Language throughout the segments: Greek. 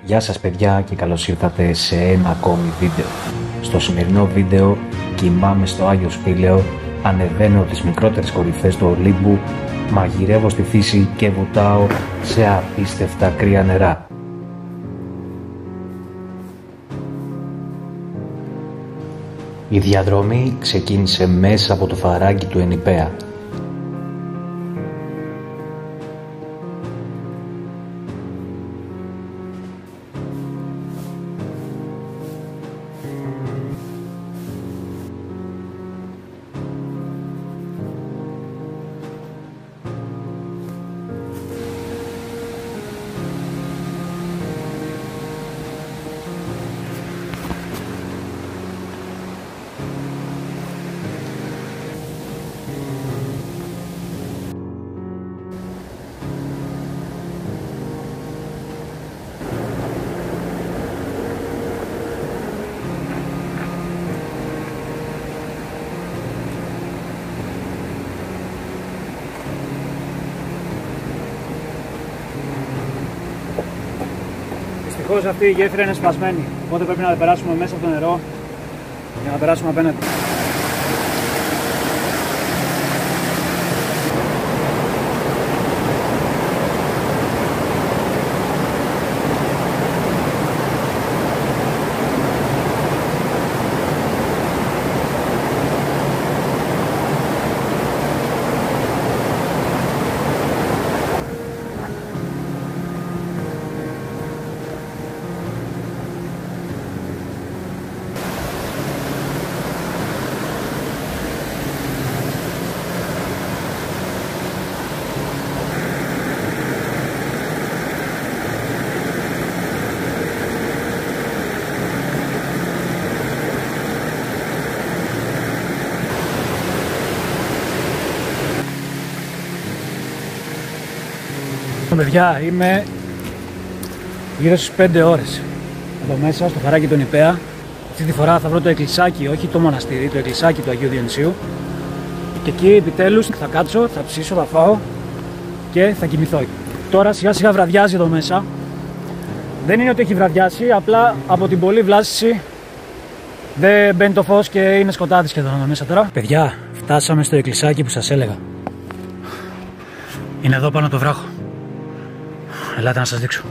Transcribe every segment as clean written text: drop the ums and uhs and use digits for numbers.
Γεια σας παιδιά και καλώς ήρθατε σε ένα ακόμη βίντεο. Στο σημερινό βίντεο κοιμάμαι στο Άγιο Σπήλαιο, ανεβαίνω τις μικρότερες κορυφές του Ολύμπου, μαγειρεύω στη φύση και βουτάω σε απίστευτα κρύα νερά. Η διαδρομή ξεκίνησε μέσα από το φαράγγι του Ενιπέα. Δυστυχώς αυτή η γέφυρα είναι σπασμένη, οπότε πρέπει να περάσουμε μέσα από το νερό για να περάσουμε απέναντι. Παιδιά, είμαι γύρω στις 5 ώρες εδώ μέσα στο φαράγγι του Ενιπέα. Αυτή τη φορά θα βρω το εκκλησάκι, όχι το μοναστήρι, το εκκλησάκι του Αγίου Διονυσίου. Και εκεί επιτέλους θα κάτσω, θα ψήσω, θα φάω και θα κοιμηθώ. Τώρα σιγά σιγά βραδιάζει εδώ μέσα. Δεν είναι ότι έχει βραδιάσει, απλά από την πολλή βλάστηση δεν μπαίνει το φως και είναι σκοτάδι σχεδόν εδώ μέσα τώρα. Παιδιά, φτάσαμε στο εκκλησάκι που σας έλεγα. Είναι εδώ πάνω το βράχο. Ελάτε να σας δείξω.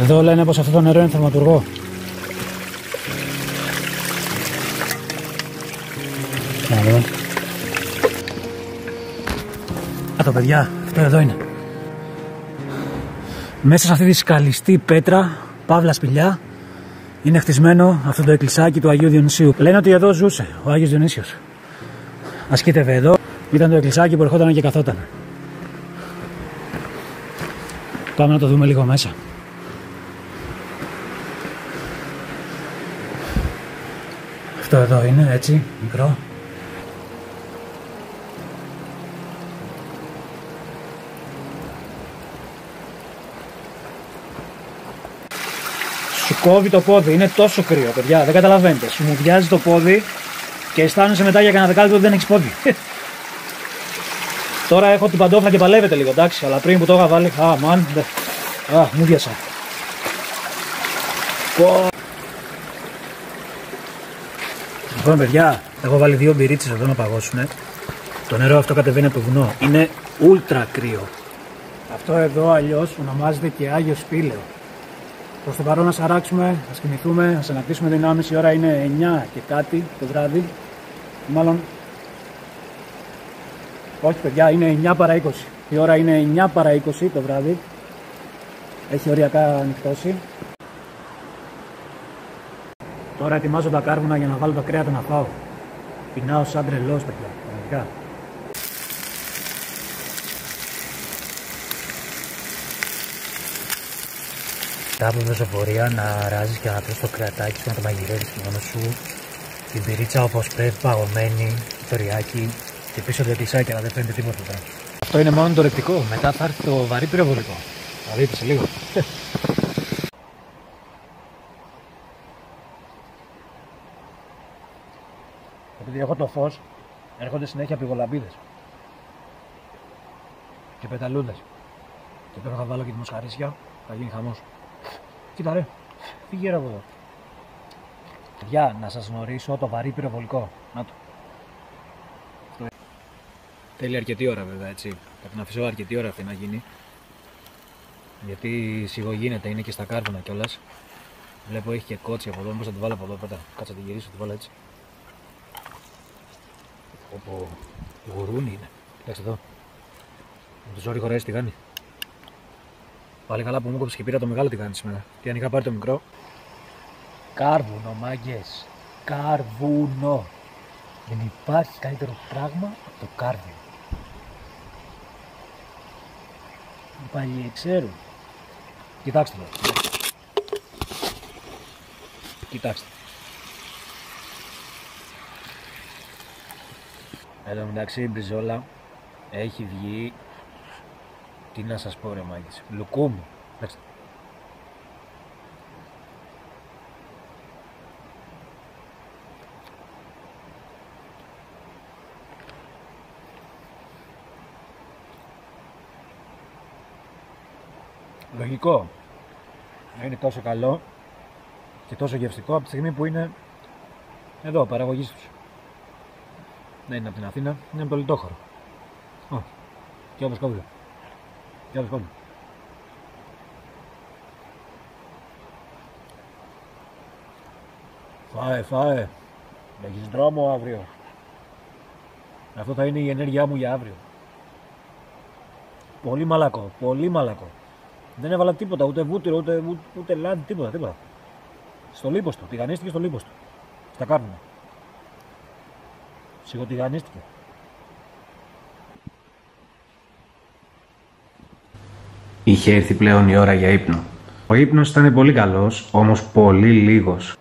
Εδώ λένε πως αυτό το νερό είναι θαυματουργό. Το παιδιά, αυτό εδώ είναι. Μέσα σε αυτή τη σκαλιστή πέτρα, παύλα σπηλιά, είναι χτισμένο αυτό το εκκλησάκι του Αγίου Διονυσίου. Λένε ότι εδώ ζούσε ο Άγιος Διονύσιος. Ασκήτευε εδώ, ήταν το εκκλησάκι που ερχόταν και καθόταν. Πάμε να το δούμε λίγο μέσα. Αυτό εδώ είναι έτσι, μικρό. Σου κόβει το πόδι, είναι τόσο κρύο παιδιά, δεν καταλαβαίνετε. Σου μουδιάζει το πόδι και αισθάνεσαι μετά για κανένα δεκάλεπτο ότι δεν έχεις πόδι. Τώρα έχω την παντόφλα και παλεύεται λίγο, εντάξει, αλλά πριν που το είχα βάλει, μουδιάσα. Λοιπόν παιδιά, έχω βάλει 2 μπυρίτσες εδώ να παγώσουνε. Το νερό αυτό κατεβαίνει από το βουνό, είναι ούλτρα κρύο. Αυτό εδώ αλλιώς ονομάζεται και Άγιο Σπήλαιο. Προς το παρόν να αράξουμε, να κοιμηθούμε, να ανακτήσουμε δυνάμεις. Η ώρα είναι 9 και κάτι το βράδυ. Μάλλον, όχι παιδιά, είναι 9 παρά 20. Η ώρα είναι 9 παρά 20 το βράδυ. Έχει οριακά νυχτώσει. Τώρα ετοιμάζω τα κάρβουνα για να βάλω τα κρέατα να φάω. Πεινάω σαν τρελός παιδιά, πραγματικά. Μετά από δοσοφορία να ράζεις και να τρως το κρεατάκι σου, να το μαγειρεύεις μόνος σου. Την πυρίτσα όπως πρέπει παγωμένη, το ριάκι και πίσω το εκκλησάκι, αλλά δεν φαίνεται τίποτα. Αυτό είναι μόνο το ρεκτικό, μετά θα έρθει το βαρύ πυροβολικό. Θα δείτε σε λίγο. Επειδή έχω το φως, έρχονται συνέχεια πηγολαμπίδες. και πεταλούδες. Και τώρα θα βάλω και τη μοσχαρίσια, θα γίνει χαμός. Κοίτα ρε, φύγε ρε από εδώ. Παιδιά, να σας γνωρίσω το βαρύ πυροβολικό. Να το. Θέλει αρκετή ώρα βέβαια, έτσι. Θα την αφήσω αρκετή ώρα αυτή να γίνει. Γιατί σιγογίνεται, είναι και στα κάρβουνα κιόλας. Βλέπω έχει και κότσι από εδώ, μήπως θα τη βάλω από εδώ πέρα. Κάτσε να την γυρίσω, θα τη βάλω έτσι. Όπω γουρούνι είναι. Κοιτάξτε εδώ. Με το ζόρι χωράει τηγάνι. Πάλι καλά που μου κόψε και πήρα το μεγάλο τηγάνι σήμερα. Και αν είχα πάρει το μικρό. Κάρβουνο, μάγκες. Κάρβουνο. Δεν υπάρχει καλύτερο πράγμα από το κάρβουνο. Οι παλιοί ξέρουν. Κοιτάξτε εδώ. Κοιτάξτε. Εν τω μεταξύ η μπριζόλα έχει βγει. Τι να σας πω ρε μάγκες. Λουκούμι. Κοιτάξτε. Λογικό να είναι τόσο καλό και τόσο γευστικό από τη στιγμή που είναι εδώ, παραγωγής τους. Δεν είναι από την Αθήνα, είναι από το Λιτόχωρο. Και όπως κόβει. Και όπως κόβει. Φάε. Έχεις δρόμο αύριο. Αυτό θα είναι η ενέργειά μου για αύριο. Πολύ μαλακό, πολύ μαλακό. Δεν έβαλα τίποτα, ούτε βούτυρο, ούτε λάδι, τίποτα. Στο λίπος του, τηγανίστηκε στο λίπος του. Στα κάρβουνα. Σιγοτηγανίστηκε. Είχε έρθει πλέον η ώρα για ύπνο. Ο ύπνος ήταν πολύ καλός, όμως πολύ λίγος.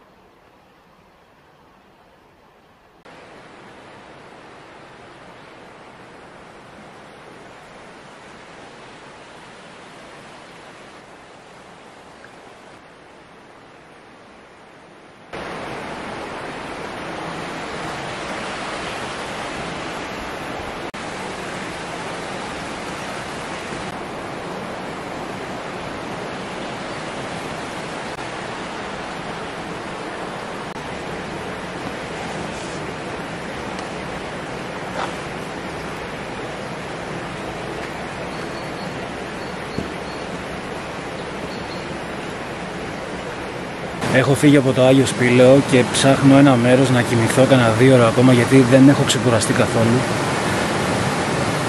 Έχω φύγει από το Άγιο Σπήλαιο και ψάχνω ένα μέρος να κοιμηθώ κανένα 2 ώρες ακόμα γιατί δεν έχω ξεκουραστεί καθόλου.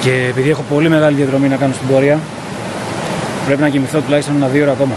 Και επειδή έχω πολύ μεγάλη διαδρομή να κάνω στην πορεία, πρέπει να κοιμηθώ τουλάχιστον ένα 2 ώρες ακόμα.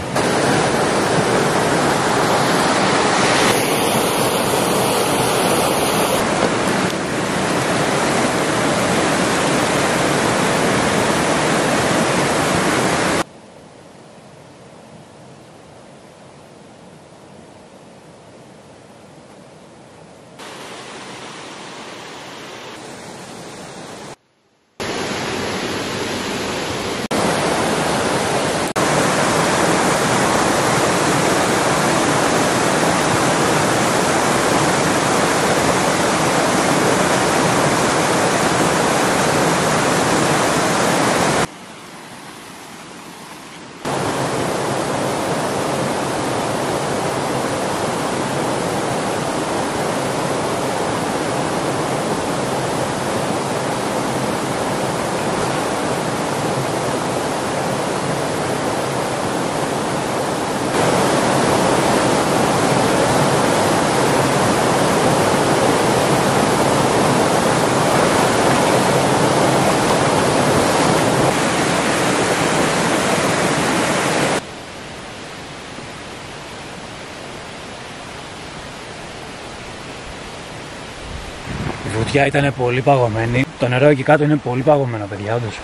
Η βουτιά ήταν πολύ παγωμένη. Το νερό εκεί κάτω είναι πολύ παγωμένο, παιδιά, όντως.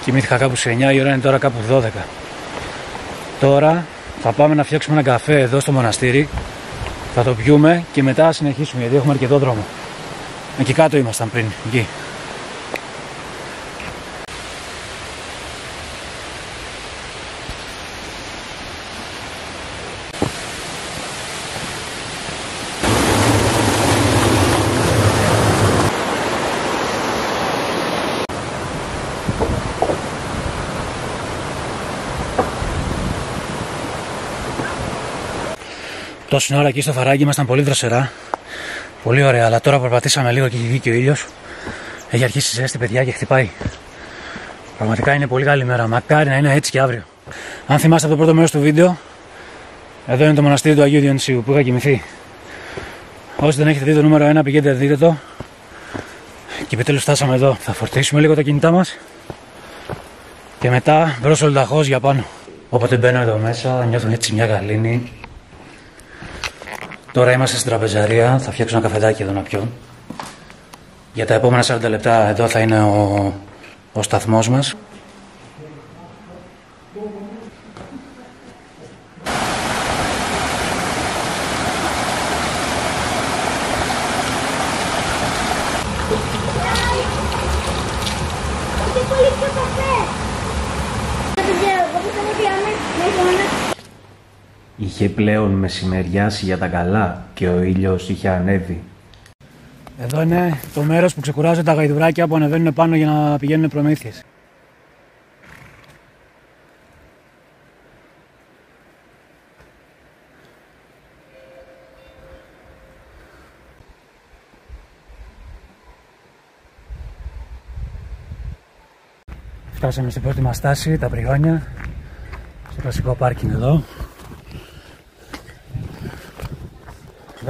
Κοιμήθηκα κάπου σε 9, η ώρα είναι τώρα κάπου 12. Τώρα θα πάμε να φτιάξουμε ένα καφέ εδώ στο μοναστήρι. Θα το πιούμε και μετά συνεχίσουμε γιατί έχουμε αρκετό δρόμο. Εκεί κάτω ήμασταν πριν, εκεί. Τόση ώρα εκεί στο φαράγγι ήμασταν πολύ δροσερά. Πολύ ωραία, αλλά τώρα περπατήσαμε λίγο και έχει βγει και ο ήλιος. Έχει αρχίσει ζέστη, παιδιά, και χτυπάει. Πραγματικά είναι πολύ καλή μέρα. Μακάρι να είναι έτσι και αύριο. Αν θυμάστε από το πρώτο μέρος του βίντεο, εδώ είναι το μοναστήρι του Αγίου Διονυσίου που είχα κοιμηθεί. Όσοι δεν έχετε δει το νούμερο 1, πηγαίνετε δείτε το. Και επιτέλους φτάσαμε εδώ. Θα φορτίσουμε λίγο τα κινητά μας και μετά μπρος ολοταχώς για πάνω. Όποτε μπαίνω εδώ μέσα, νιώθω έτσι μια γαλήνη. Τώρα είμαστε στην τραπεζαρία. Θα φτιάξω ένα καφεδάκι εδώ να πιω. Για τα επόμενα 40 λεπτά εδώ θα είναι ο σταθμός μας. Είχε πλέον μεσημεριάσει για τα καλά και ο ήλιος είχε ανέβει. Εδώ είναι το μέρος που ξεκουράζουν τα γαϊδουράκια που ανεβαίνουν πάνω για να πηγαίνουν προμήθειες. Φτάσαμε στην πρώτη μας στάση, τα Πριόνια, στο κλασικό πάρκινγκ εδώ.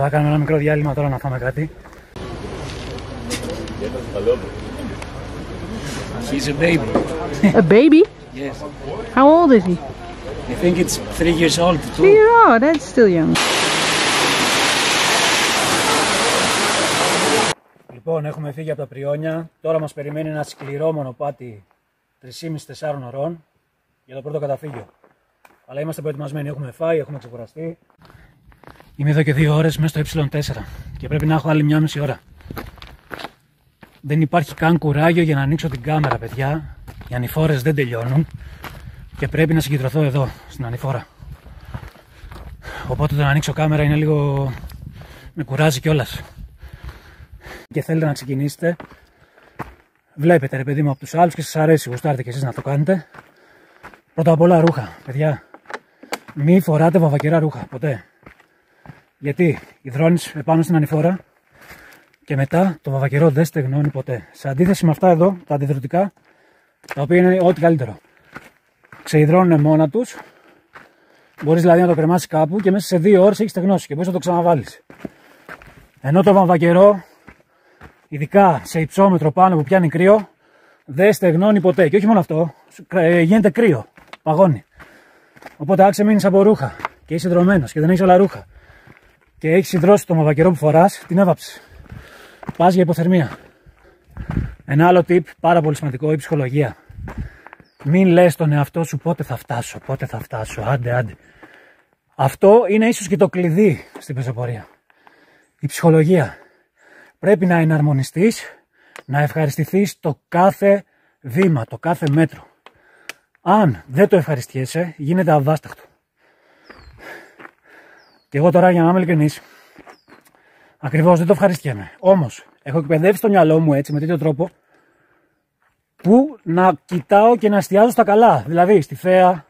Θα κάνουμε ένα μικρό διάλειμμα τώρα να φάμε κάτι. He's a baby. A baby? Yes. How old is he? I think it's 3 years old. 3 years old, that's still young. Λοιπόν, έχουμε φύγει από τα Πριόνια. Τώρα μας περιμένει ένα σκληρό μονοπάτι 3,5-4 ωρών για το πρώτο καταφύγιο. Αλλά είμαστε προετοιμασμένοι, έχουμε φάει, έχουμε ξεκουραστεί. Είμαι εδώ και 2 ώρες μέσα στο ε4 και πρέπει να έχω άλλη 1,5 ώρα. Δεν υπάρχει καν κουράγιο για να ανοίξω την κάμερα, παιδιά. Οι ανηφόρες δεν τελειώνουν και πρέπει να συγκεντρωθώ εδώ, στην ανηφόρα. Οπότε το να ανοίξω κάμερα είναι λίγο... με κουράζει κιόλας. Και θέλετε να ξεκινήσετε, βλέπετε ρε παιδί μου από τους άλλους και σας αρέσει, γουστάρετε κι εσείς να το κάνετε. Πρώτα απ' όλα ρούχα, παιδιά. Μη φοράτε βαβακερά ρούχα, ποτέ. Γιατί υδρώνεις επάνω στην ανηφόρα και μετά το βαβακερό δεν στεγνώνει ποτέ. Σε αντίθεση με αυτά εδώ, τα αντιδροτικά, τα οποία είναι ό,τι καλύτερο. Ξεϊδρώνουν μόνα τους. Μπορείς δηλαδή να το κρεμάσεις κάπου και μέσα σε 2 ώρες έχει στεγνώσει και μπορείς να το ξαναβάλεις. Ενώ το βαμβακερό, ειδικά σε υψόμετρο πάνω που πιάνει κρύο, δεν στεγνώνει ποτέ. Και όχι μόνο αυτό, γίνεται κρύο, παγώνει. Οπότε άξε μείνεις από ρούχα και είσαι δρομένος και δεν έχεις όλα ρούχα και έχεις υδρώσει το βαμβακερό που φοράς, την έβαψες. Πας για υποθερμία. Ένα άλλο tip, πάρα πολύ σημαντικό, η ψυχολογία. Μην λες τον εαυτό σου πότε θα φτάσω, άντε. Αυτό είναι ίσως και το κλειδί στην πεζοπορία. Η ψυχολογία. Πρέπει να εναρμονιστείς, να ευχαριστηθείς το κάθε βήμα, το κάθε μέτρο. Αν δεν το ευχαριστιέσαι, γίνεται αβάσταχτο. Και εγώ τώρα, για να είμαι ειλικρινής, ακριβώς δεν το ευχαριστιέμαι. Όμως, έχω εκπαιδεύσει το μυαλό μου έτσι, με τέτοιο τρόπο, που να κοιτάω και να εστιάζω στα καλά. Δηλαδή, στη θέα,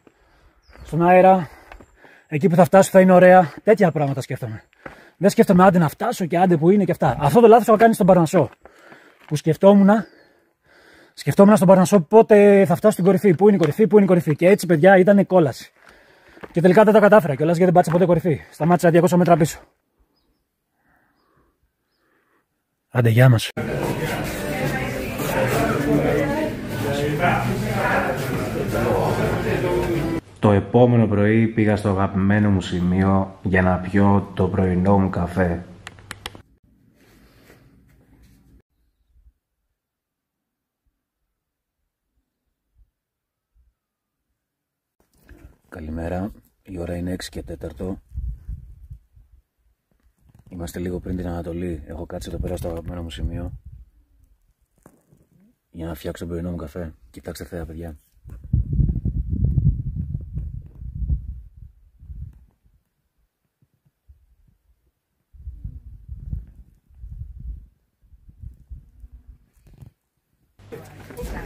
στον αέρα, εκεί που θα φτάσω θα είναι ωραία. Τέτοια πράγματα σκέφτομαι. Δεν σκέφτομαι άντε να φτάσω και άντε που είναι και αυτά. Αυτό το λάθος έχω κάνει στον Παρνασσό. Που σκεφτόμουν στον Παρνασσό πότε θα φτάσω στην κορυφή. Πού είναι η κορυφή, Και έτσι, παιδιά, ήταν κόλαση. Και τελικά δεν τα κατάφερα κιόλας γιατί δεν πάτησα ποτέ κορυφή. Σταμάτησα 200 μέτρα πίσω. Άντε, γεια μας. Το επόμενο πρωί πήγα στο αγαπημένο μου σημείο για να πιω το πρωινό μου καφέ. Καλημέρα, η ώρα είναι 6 και 4. Είμαστε λίγο πριν την Ανατολή. Έχω κάτσει εδώ πέρα στο αγαπημένο μου σημείο για να φτιάξω τον πρωινό μου καφέ. Κοιτάξτε θέα, παιδιά.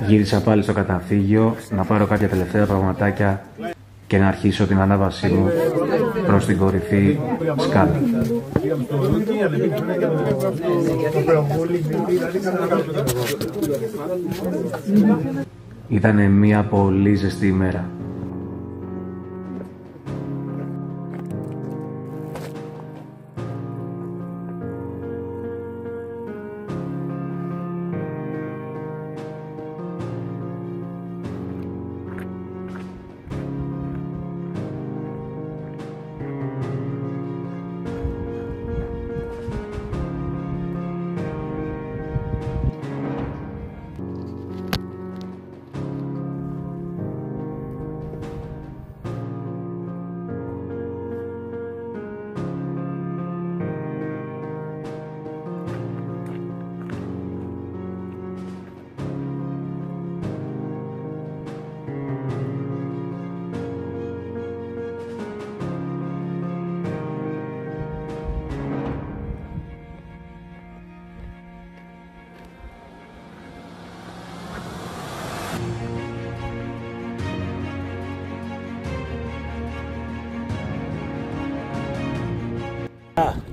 Γύρισα πάλι στο καταφύγιο να πάρω κάποια τελευταία πραγματάκια και να αρχίσω την ανάβασή μου προς την κορυφή σκάλα. Ήτανε μια πολύ ζεστή ημέρα.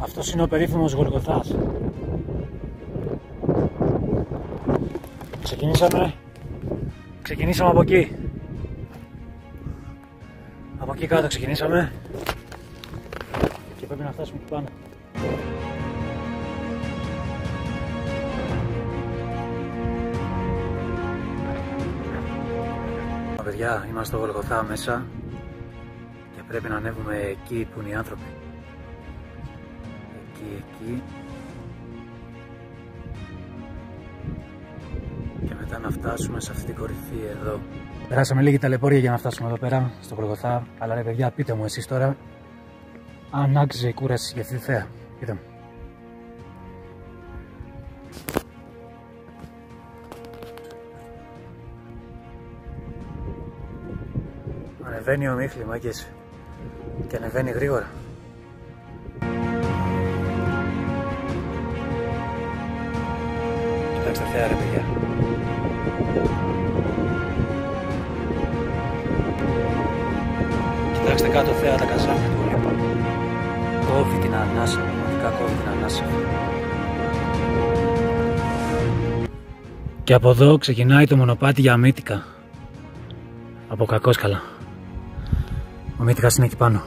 Αυτός είναι ο περίφημος Γολγοθάς. Ξεκινήσαμε από εκεί. Από εκεί κάτω ξεκινήσαμε και πρέπει να φτάσουμε εκεί πάνω. Παιδιά, είμαστε στο Γολγοθά μέσα και πρέπει να ανέβουμε εκεί που είναι οι άνθρωποι. Εκεί και μετά να φτάσουμε σε αυτή την κορυφή εδώ. Περάσαμε λίγη ταλαιπώρια για να φτάσουμε εδώ πέρα στο Γολγοθά, αλλά ρε παιδιά, πείτε μου εσείς τώρα αν άξιζε η κούραση για αυτή τη θέα. Πείτε μου. Ανεβαίνει ο Μίχλη, μάγκες, και ανεβαίνει γρήγορα. Κοιτάξτε θέα ρε παιδιά. Κοιτάξτε κάτω θέα τα καζάνια του Ολύμπου. Κόβει την ανάσα, πραγματικά κόβει την ανάσα. Και από εδώ ξεκινάει το μονοπάτι για Μύτικα. Από Κακόσκαλα. Ο Μύτικας είναι εκεί πάνω.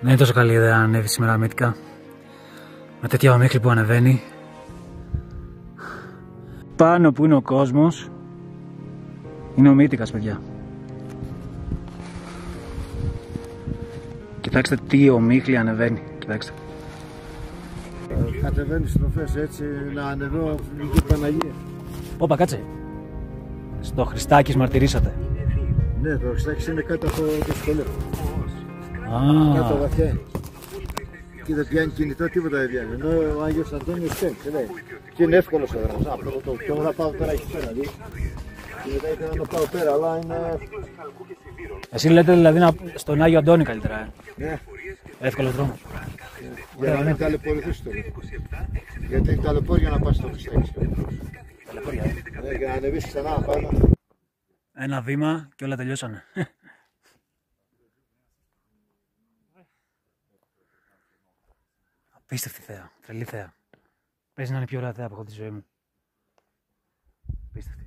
Δεν είναι τόσο καλή ιδέα να ανέβει σήμερα Μύτικα. Με τέτοια ομίχλη που ανεβαίνει. Πάνω που είναι ο κόσμος είναι ο Μύτικας, παιδιά. Κοιτάξτε τι ομίχλη ανεβαίνει. Κοιτάξτε. Κατεβαίνει στροφές έτσι να ανεβαίνω η Παναγία. Όπα, κάτσε. Στο Χριστάκης μαρτυρήσατε. Ναι, το Χριστάκης είναι κάτω από το σχολείο. Κάτω βαθιά. Και δεν πιάνει κινητό, τίποτα δεν πιάνει. Ενώ ο Άγιος Αντώνιος πιάνει, λέει. Και είναι εύκολος ο δρόμος. Και εγώ θα πάω πέρα εκεί πέρα. Και μετά ήθελα να πάω πέρα, αλλά είναι... Εσύ λέτε δηλαδή στον Άγιο Αντώνη καλύτερα, Ναι. Εύκολος δρόμος. Για να μην ταλαιπωρηθείς τώρα. Γιατί είναι ταλαιπώρια να πας στο Χριστάκης. Ταλαιπώρια, Ναι, για να ανεβείς ξανά πάνω. Ένα βήμα και όλα τελειώσανε. Απίστευτη θέα, τρελή θέα. Παίζει να είναι πιο ωραία θέα που έχω τη ζωή μου. Απίστευτη.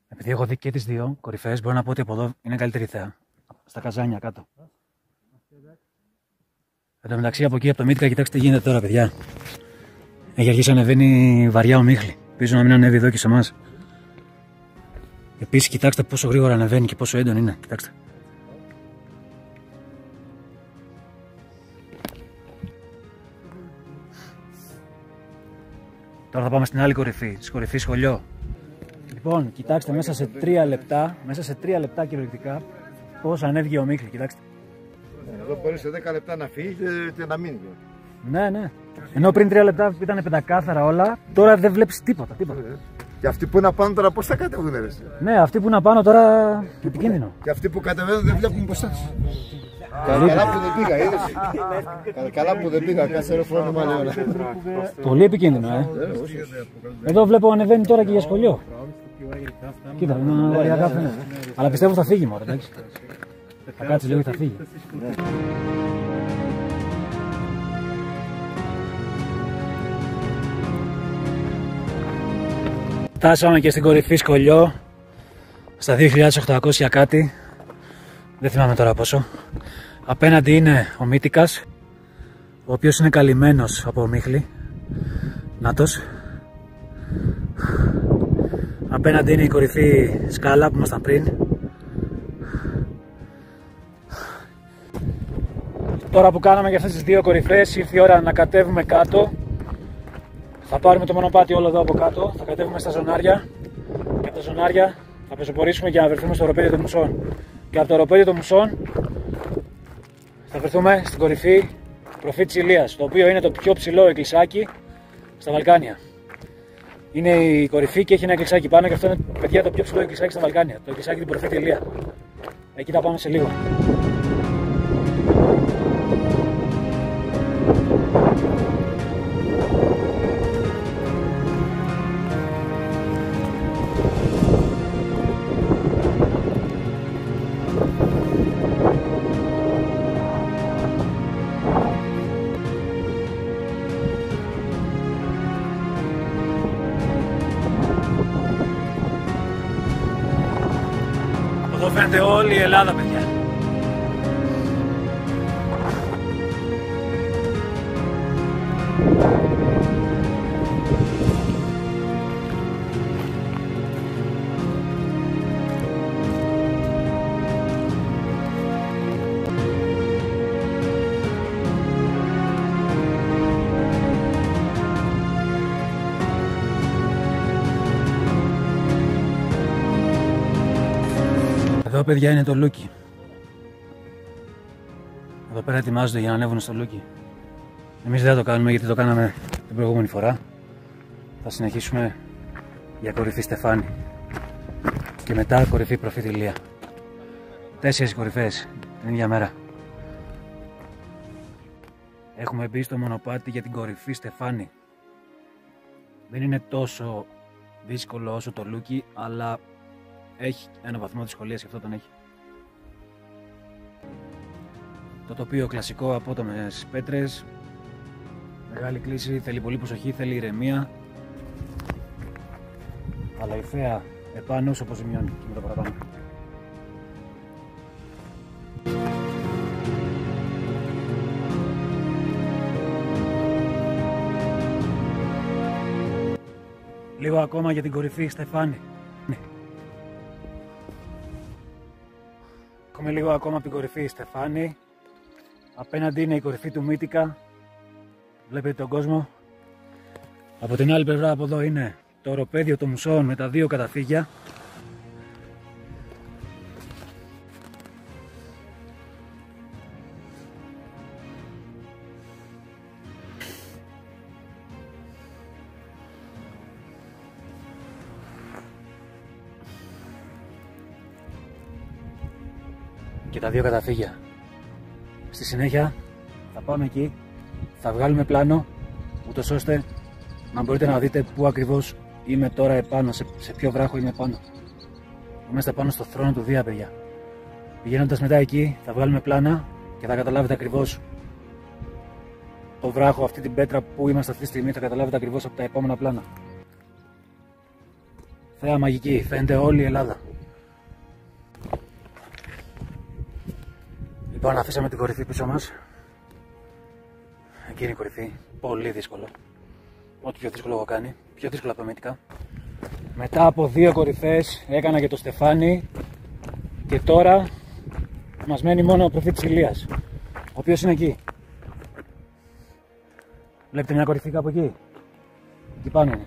Επειδή έχω δει και τις δύο κορυφές, μπορώ να πω ότι από εδώ είναι καλύτερη θέα. Στα καζάνια κάτω. Εν τω μεταξύ από εκεί από το Μύτικα, κοιτάξτε τι γίνεται τώρα, παιδιά. Έχει αρχίσει να ανεβαίνει βαριά ο Μίχλη. Ελπίζω να μην ανέβει εδώ και σε εμάς. Επίσης, κοιτάξτε πόσο γρήγορα ανεβαίνει και πόσο έντονο είναι. Κοιτάξτε. Τώρα θα πάμε στην άλλη κορυφή, στη κορυφή Σχολιό. Λοιπόν, κοιτάξτε μέσα σε 3 λεπτά κυριολεκτικά πώς ανέβηκε ο Μίχλη, κοιτάξτε. Εδώ μπορείς σε 10 λεπτά να φύγεις και να μείνει. Ναι, ναι. Ενώ πριν 3 λεπτά ήταν πεντακάθαρα όλα, τώρα δεν βλέπεις τίποτα. Και αυτοί που είναι πάνω τώρα πώς θα κατεβούν, ρε? Ναι, αυτοί που είναι πάνω τώρα επικίνδυνο. Και αυτοί που κατεβαίνουν δεν βλέπουν μπροστά τους. Καλά που δεν πήγα, είδες. Καλά που δεν πήγα, κάτσε ρε φρόνημα άλλη ώρα. Πολύ επικίνδυνο, Εδώ βλέπω ανεβαίνει τώρα και για Σχολιό. Κοίτα, είναι ωριακά φαίνεται. Αλλά πιστεύω θα φύγει μόνο, εντάξει. Θα κάτσει λίγο και θα φύγει. Φτάσαμε και στην κορυφή Σκολιό, στα 2.800 κάτι, δεν θυμάμαι τώρα πόσο. Απέναντι είναι ο Μύτικας, ο οποίος είναι καλυμμένος από ομίχλη. Νάτος. Απέναντι είναι η κορυφή Σκάλα που ήμασταν πριν. Τώρα που κάναμε για αυτές τις δύο κορυφές ήρθε η ώρα να κατέβουμε κάτω. Θα πάρουμε το μονοπάτι όλο εδώ από κάτω, θα κατέβουμε στα ζωνάρια και από τα ζωνάρια θα πεζοπορήσουμε για να βρεθούμε στο οροπέδιο των Μουσών. Και από το οροπέδιο των Μουσών θα βρεθούμε στην κορυφή Προφήτης Ηλίας, το οποίο είναι το πιο ψηλό εκκλησάκι στα Βαλκάνια. Είναι η κορυφή και έχει ένα εκκλησάκι πάνω και αυτό είναι, παιδιά, το πιο ψηλό εκκλησάκι στα Βαλκάνια, το εκκλησάκι του Προφήτη Ηλία. Εκεί θα πάμε σε λίγο. Εδώ φαίνεται όλη η Ελλάδα, παιδιά. Εδώ, παιδιά, είναι το Λούκι. Εδώ πέρα ετοιμάζονται για να ανέβουν στο Λούκι. Εμείς δεν θα το κάνουμε γιατί το κάναμε την προηγούμενη φορά. Θα συνεχίσουμε για κορυφή Στεφάνη. Και μετά κορυφή Προφήτη Ηλία. 4 κορυφές την ίδια μέρα. Έχουμε μπει στο μονοπάτι για την κορυφή Στεφάνη. Δεν είναι τόσο δύσκολο όσο το Λούκι, αλλά έχει ένα βαθμό δυσκολίας και αυτό τον έχει. Το τοπίο κλασικό, απότομες πέτρες, μεγάλη κλίση, θέλει πολύ προσοχή, θέλει ηρεμία. Αλλά η θέα επάνω όσο αποζημιώνει και με το παραπάνω. Λίγο ακόμα για την κορυφή Στεφάνη. Έχουμε λίγο ακόμα από την κορυφή Στεφάνη. Απέναντι είναι η κορυφή του Μύτικα. Βλέπετε τον κόσμο. Από την άλλη πλευρά από εδώ είναι το οροπέδιο των Μουσών με τα 2 καταφύγια. Και τα 2 καταφύγια. Στη συνέχεια θα πάμε εκεί, θα βγάλουμε πλάνο, ούτως ώστε να μπορείτε να δείτε πού ακριβώς είμαι τώρα επάνω, σε ποιο βράχο είμαι πάνω. Είμαστε πάνω στο θρόνο του Δία, παιδιά. Πηγαίνοντας μετά εκεί θα βγάλουμε πλάνα και θα καταλάβετε ακριβώς το βράχο, αυτή την πέτρα που είμαστε αυτή τη στιγμή, θα καταλάβετε ακριβώς από τα επόμενα πλάνα. Θέα μαγική, φαίνεται όλη η Ελλάδα. Λοιπόν, αφήσαμε την κορυφή πίσω μας. Εκεί είναι η κορυφή. Πολύ δύσκολο. Ό,τι πιο δύσκολο έχω κάνει. Πιο δύσκολο από Μύτικα. Μετά από 2 κορυφές έκανα και το Στεφάνι. Και τώρα μας μένει μόνο ο Προφήτης Ηλίας, ο οποίος είναι εκεί. Βλέπετε μια κορυφή κάπου εκεί. Εκεί πάνω είναι.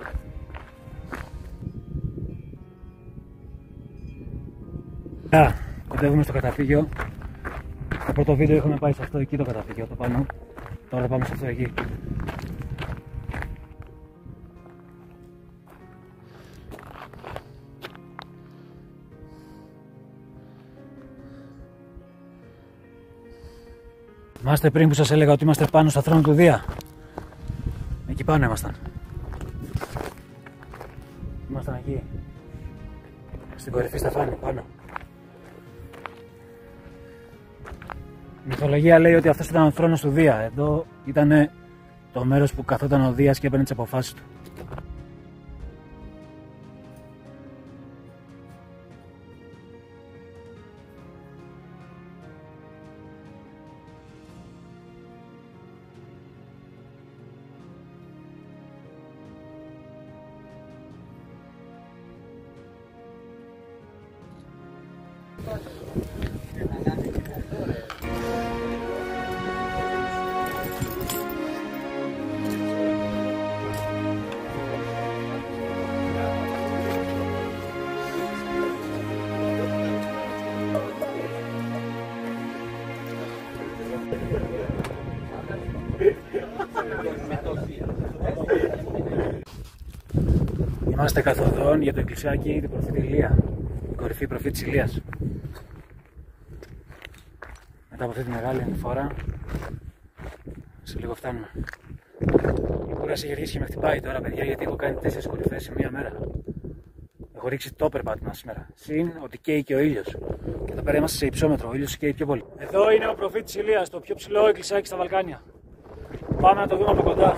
Κοντεύουμε στο καταφύγιο. Στο πρώτο βίντεο είχαμε πάει σε αυτό εκεί το καταφύγιο, το πάνω. Τώρα πάμε σε αυτό εκεί. Θυμάστε πριν που σας έλεγα ότι είμαστε πάνω στο θρόνο του Δία? Εκεί πάνω ήμασταν. Ήμασταν εκεί. Στην κορυφή στεφάνι, πάνω. Η μυθολογία λέει ότι αυτός ήταν ο θρόνος του Δία. Εδώ ήταν το μέρος που καθόταν ο Δίας και έπαιρνε τις αποφάσεις του. Είμαστε καθοδόν για το εκκλησιάκι, την προφήτη Ηλία, την κορυφή προφήτη της Ηλίας. Μετά από αυτή τη μεγάλη φορά, σε λίγο φτάνουμε. Η κούραση έχει αρχίσει και με χτυπάει τώρα, παιδιά, γιατί έχω κάνει 4 κορυφές σε μία μέρα. Έχω ρίξει το περπάτημα σήμερα. Συν ότι καίει και ο ήλιος. Και εδώ πέρα είμαστε σε υψόμετρο, ο ήλιος καίει πιο πολύ. Εδώ είναι ο προφήτης Ηλίας, το πιο ψηλό εκκλησιάκι στα Βαλκάνια. Πάμε να το δούμε από κοντά.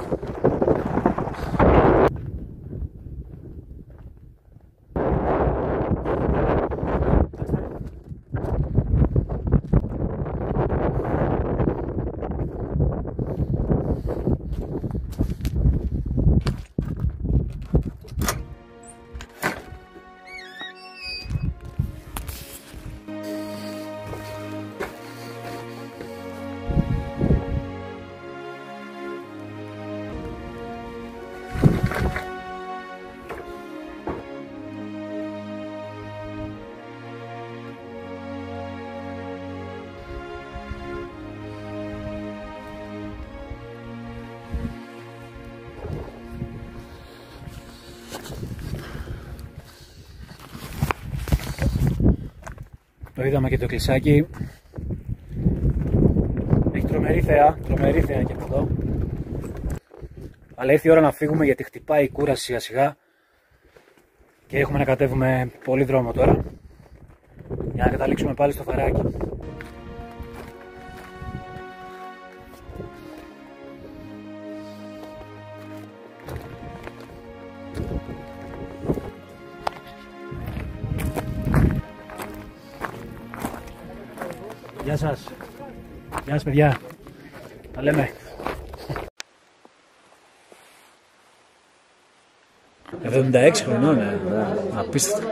Το είδαμε και το εκκλησάκι. Έχει τρομερή θέα και από εδώ. Αλλά ήρθε η ώρα να φύγουμε γιατί χτυπάει η κούραση σιγά σιγά και έχουμε να κατέβουμε πολύ δρόμο τώρα για να καταλήξουμε πάλι στο φαράκι. Γεια σας. Γεια σας, παιδιά. Τα λέμε. Εδώ 76 χρονών, απίστευτο.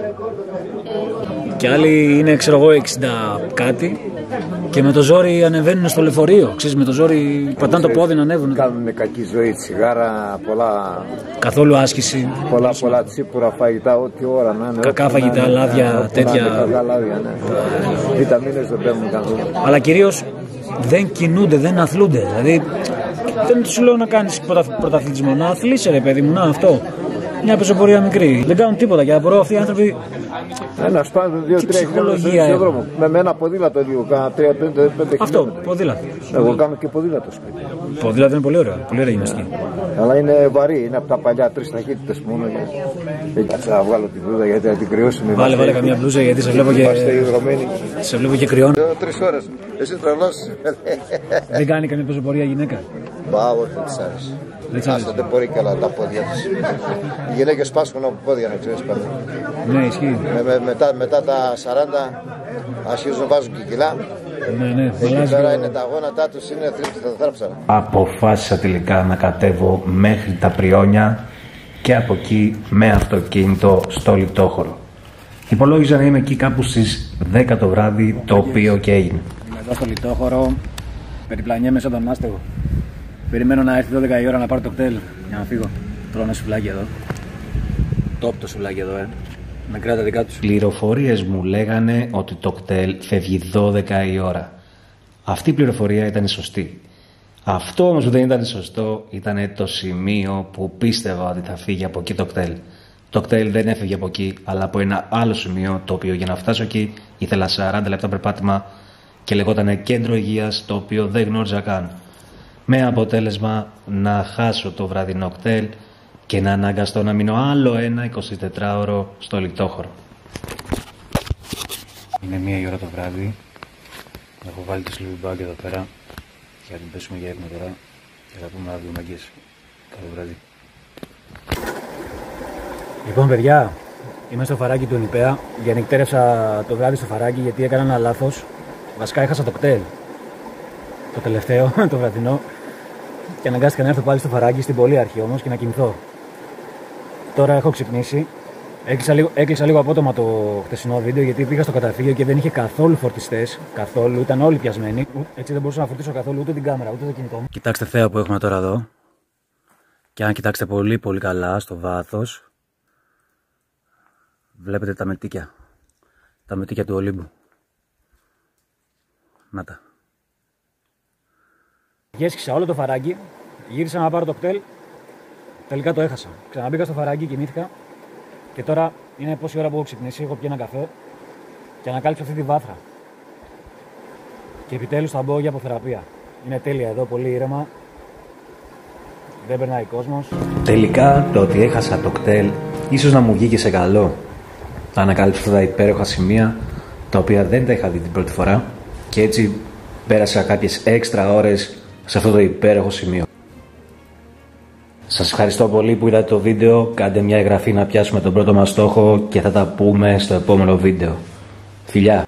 Και άλλοι είναι, ξέρω εγώ, 60 κάτι και με το ζόρι ανεβαίνουν στο λεωφορείο. Ξέρεις, με το ζόρι πατάνε το πόδι να ανέβουν. Κάνουν κακή ζωή, τσιγάρα, πολλά. Καθόλου άσκηση. Πολλά τσίπουρα φαγητά, ό,τι ώρα να είναι. Κακά φαγητά, λάδια, τέτοια. Κακά λάδια, ναι. Βιταμίνες δεν παίρνουν καθόλου. Αλλά κυρίως δεν κινούνται, δεν αθλούνται. Δηλαδή δεν τους λέω να κάνεις πρωταθλητισμό, να αθλείσαι, ρε παιδί μου, να αυτό. Μια πεζοπορία μικρή. Δεν κάνουν τίποτα και απορώ αυτοί οι άνθρωποι. Να σπάζουν 2-3 χιλιόμετρα στον δρόμο. Με ένα ποδήλατο λίγο, κάνα 3-5 χιλιόμετρα. Αυτό, ποδήλατο. Εγώ κάνω και ποδήλατο σπίτι. Ποδήλατο είναι πολύ ωραίο, πολύ ωραία γυμναστική. Αλλά είναι βαρύ, είναι από τα παλιά 3 ταχύτητες μόνο. Κάτσε να βγάλω τη μπλούζα γιατί θα την κρυώσουμε. Βάλε καμιά μπλούζα γιατί σε βλέπω και. Σε βλέπω και κρυώνει. 3 ώρες. Εσύ τρελός. Δεν κάνει καμία πεζοπορία γυναίκα. Μπάβο, δεν της άρεσε. Άστα δεν μπορεί καλά τα πόδια της. Οι γυναίκες σπάσχουν από πόδια να ξέρεις πάντα. Ναι, ισχύει. Μετά τα 40 αρχίζουν να βάζουν και κιλά. Ναι. Εκεί πέρα είναι τα γόνατά τους, είναι θρύψαρα. Αποφάσισα τελικά να κατέβω μέχρι τα Πριόνια και από εκεί με αυτοκίνητο στο Λιτόχωρο. Υπολόγιζα να είμαι εκεί κάπου στις 10 το βράδυ, το οποίο και έγινε. Είμαι εδώ στο Λιτόχωρο, περιπλανιέμαι σαν τον άστεγο. Περιμένω να έρθει 12 η ώρα να πάρω το κτέλ για να φύγω. Τρώω ένα σουβλάκι εδώ. Τόπ το σουβλάκι εδώ, με κράτα δικά τους. Πληροφορίες μου λέγανε ότι το κτέλ φεύγει 12 η ώρα. Αυτή η πληροφορία ήταν σωστή. Αυτό όμως που δεν ήταν σωστό ήταν το σημείο που πίστευα ότι θα φύγει από εκεί το κτέλ. Το κτέλ δεν έφευγε από εκεί, αλλά από ένα άλλο σημείο, το οποίο για να φτάσω εκεί ήθελα 40 λεπτά περπάτημα και λεγότανε κέντρο υγείας, το οποίο δεν γνώριζα καν. Με αποτέλεσμα να χάσω το βραδινό κτέλ και να αναγκαστώ να μείνω άλλο ένα 24ωρο στο Λιτόχωρο. Είναι 1 η ώρα το βράδυ. Έχω βάλει το sleeping bag εδώ πέρα για να πέσουμε για ύπνο τώρα και θα πούμε αύριο μαγκές. Καλό βράδυ. Λοιπόν, παιδιά, είμαι στο φαράκι του Νιπέα. Γενικτέρευσα το βράδυ στο φαράκι γιατί έκανα ένα λάθος. Βασικά έχασα το κτέλ. Το τελευταίο, το βραδινό. Και αναγκάστηκα να έρθω πάλι στο φαράκι, στην πολύ αρχή όμως, και να κοιμηθώ. Τώρα έχω ξυπνήσει. Έκλεισα λίγο απότομα το χτεσινό βίντεο γιατί πήγα στο καταφύγιο και δεν είχε καθόλου φορτιστές. Καθόλου, ήταν όλοι πιασμένοι. Έτσι δεν μπορούσα να φορτίσω καθόλου ούτε την κάμερα ούτε το κινητό μου. Κοιτάξτε θέα που έχουμε τώρα εδώ. Και αν κοιτάξετε πολύ πολύ καλά στο βάθος, βλέπετε τα μετίκια. Τα μετίκια του Ολύμπου. Να τα. Γέσκησα όλο το φαράκι, γύρισα να πάρω το κτέλ, τελικά το έχασα. Ξαναμπήκα στο φαράκι, κοιμήθηκα και τώρα είναι πόση ώρα που έχω ξυπνήσει, έχω πιει ένα καφέ και ανακάλυψα αυτή τη βάθρα. Και επιτέλους θα μπω για αποθεραπεία. Είναι τέλεια εδώ, πολύ ήρεμα, δεν περνάει κόσμος. Τελικά το ότι έχασα το κτέλ ίσως να μου βγήκε σε καλό. Ανακάλυψα αυτά τα υπέροχα σημεία τα οποία δεν τα είχα δει την πρώτη φορά και έτσι πέρασα κάποιες έξτρα ώρες σε αυτό το υπέροχο σημείο. Σας ευχαριστώ πολύ που είδατε το βίντεο. Κάντε μια εγγραφή να πιάσουμε τον πρώτο μας στόχο και θα τα πούμε στο επόμενο βίντεο. Φιλιά!